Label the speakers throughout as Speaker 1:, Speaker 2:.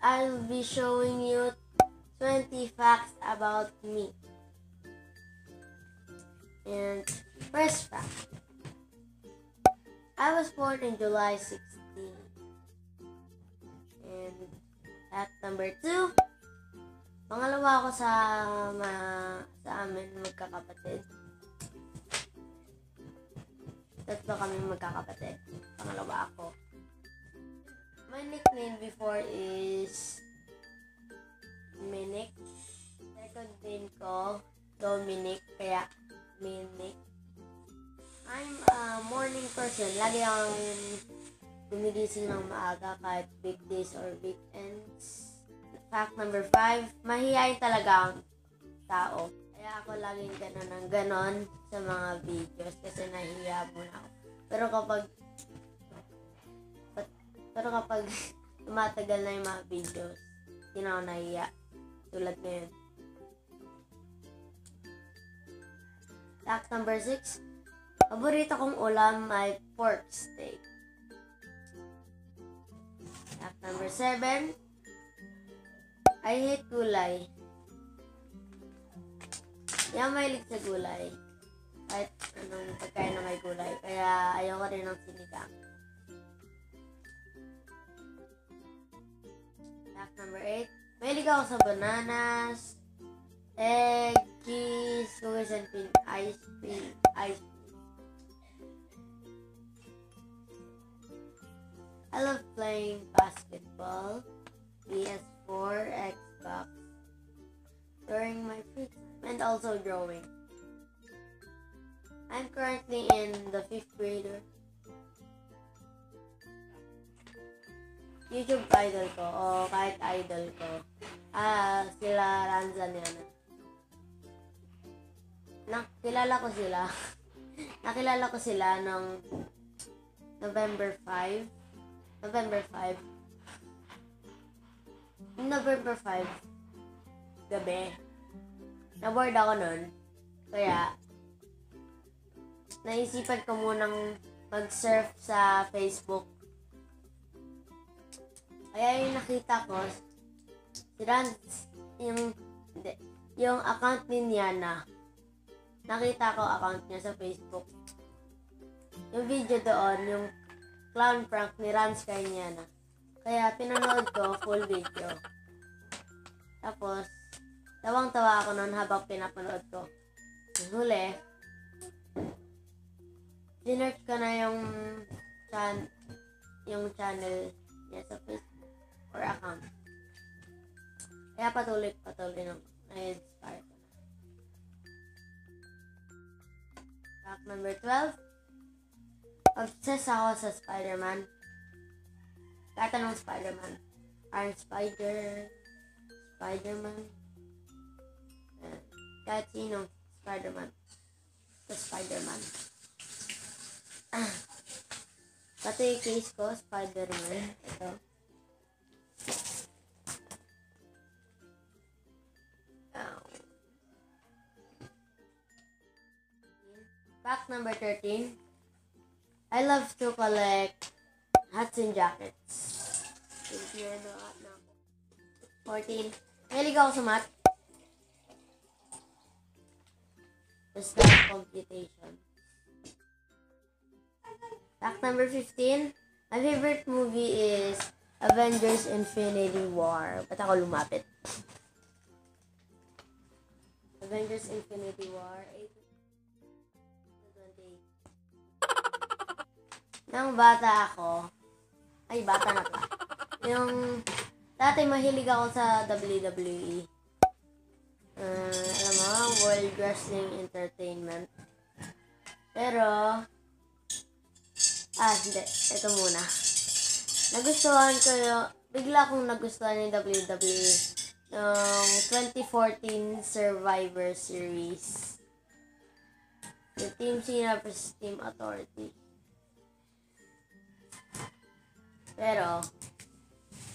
Speaker 1: I'll be showing you 20 facts about me. And first fact, I was born in July 16. And fact number 2, pangalawa ako sa amin magkakapatid. Tatlo kami magkakapatid. Pangalawa ako. My nickname before is Minik. Second name ko, Dominic, kaya Minik. I'm a morning person. Lagi akong gumigising ng maaga kahit weekdays or weekends. Fact number 5, mahihayin talaga ang tao. Kaya ako laging ganon sa mga videos kasi nahihiya muna ako. Pero kapag tumatagal na yung mga videos, hindi na ako nahihiya. Tulad ngayon. Fact number 6, paborito kong ulam ay pork steak. Fact number 7, I hate gulay. Yung mahilig sa gulay. Kahit anong pagkain na may gulay. Kaya ayoko rin ng sinigang. Fact number 8, mahilig ako sa bananas, egg, cheese, cookies and cream, ice cream. I love playing basketball, PS4, Xbox, during my free time, and also drawing. I'm currently in the 5th grader. YouTube idol ko, o kahit idol ko, sila Ranzan yan. Nakilala ko sila noong November 5, gabi. Na-bored ako nun. Kaya, naisipan ko munang mag-surf sa Facebook. Kaya yung nakita ko, si Rans, yung account ni Niana. Nakita ko account niya sa Facebook. Yung video doon, yung clown prank ni Rans kay Niana. Kaya pinanood ko full video. Tapos, tawang-tawa ako noon habang pinapanood ko. Huli, sinerch ko na yung channel niya sa Facebook or account. Kaya patuloy nung na-inspire ko na. Fact number 12, obsessed ako sa Spider-Man. Kahit anong Spider-Man. Iron Spider-Man. Kahit sinong Spider-Man. Sa Spider-Man. Pati yung case ko, Spider-Man. Ito. Fact number 13. I love to collect hats and jackets. 14. Mahilig ako sa math. Basta computation. Fact number 15. My favorite movie is Avengers Infinity War. Ba't ako lumapit? Avengers Infinity War. 8. Nang bata ako, bata na ka. Dati mahilig ako sa WWE. Alam mo, World Wrestling Entertainment. Pero, hindi. Ito muna. Bigla akong nagustuhan yung WWE noong 2014 Survivor Series. Yung Team Cena vs. Team Authority. Pero,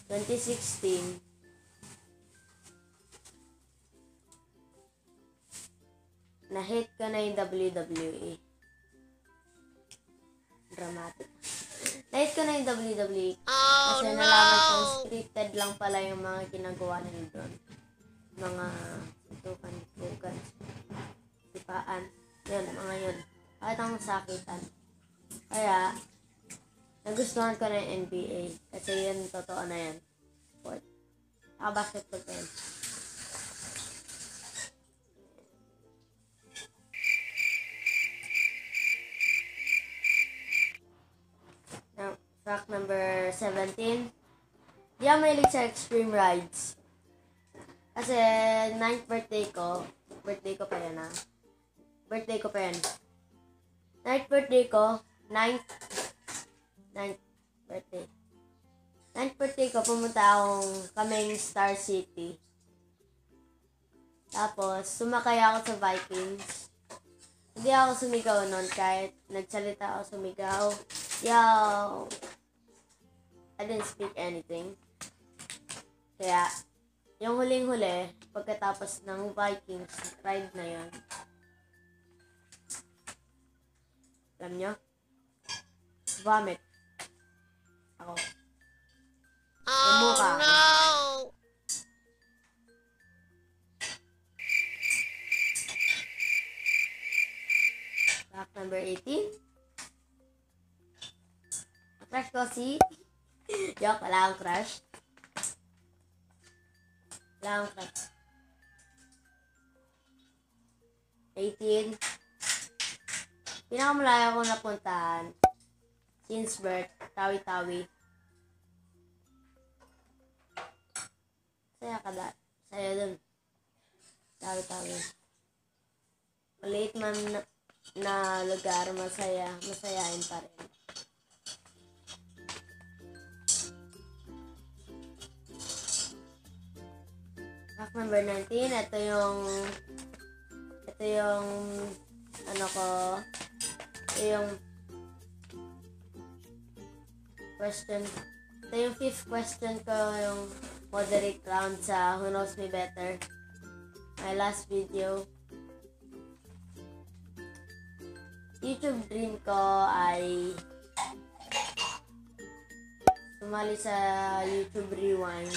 Speaker 1: 2016, na-hit ko na yung WWE. Dramatic. Late ko na yung WWE. Kasi nalaman kong scripted lang pala yung mga ginagawa nila doon. Mga tukan, sipaan. Yun, mga yun. Kahit ang sakitan. Kaya, nagustuhan ko na yung NBA. Kasi yun, totoo na yan. Sport. Basketball pa yun. Now, fact number 17. Di ako mahilig sa extreme rides. Kasi, 9th birthday ko pa yan Birthday ko pa yan. 9th birthday ko, 9th birthday. 9th birthday ko, pumunta akong kaming Star City. Tapos, sumakay ako sa Vikings. Hindi ako sumigaw nun kahit nagsalita ako sumigaw. Yo! I didn't speak anything. Kaya, yung huling-huli, pagkatapos ng Vikings ride na yun, alam nyo? Vomit. Ako. Mukha.
Speaker 2: no!
Speaker 1: Fact number 18. Crush ko si... Joke, wala akong crush. Wala akong crush. 18. Pinakamalayo ko napuntahan since birth, Tawi-Tawi. Saya dun. Tawi-Tawi. Maliit man na lugar, masayahin pa rin. Fact number 19, ito yung question. Ito yung 5th question ko, yung moderate round sa Who Knows Me Better. My last video. YouTube dream ko ay sumali sa YouTube Rewind.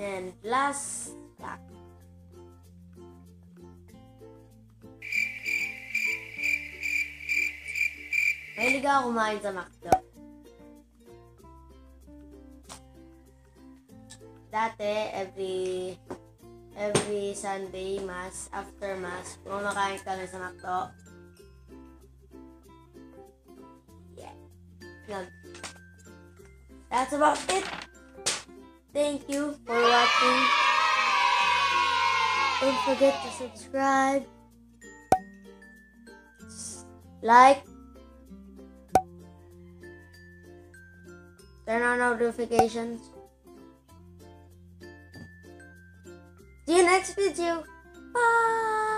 Speaker 1: And last fact. Mahilig ako kumain sa McDo. Dati, every Sunday, after mass, kumakain kami sa McDo. Yeah. That's about it. Thank you for watching. Don't forget to subscribe, like, turn on notifications. See you next video. Bye.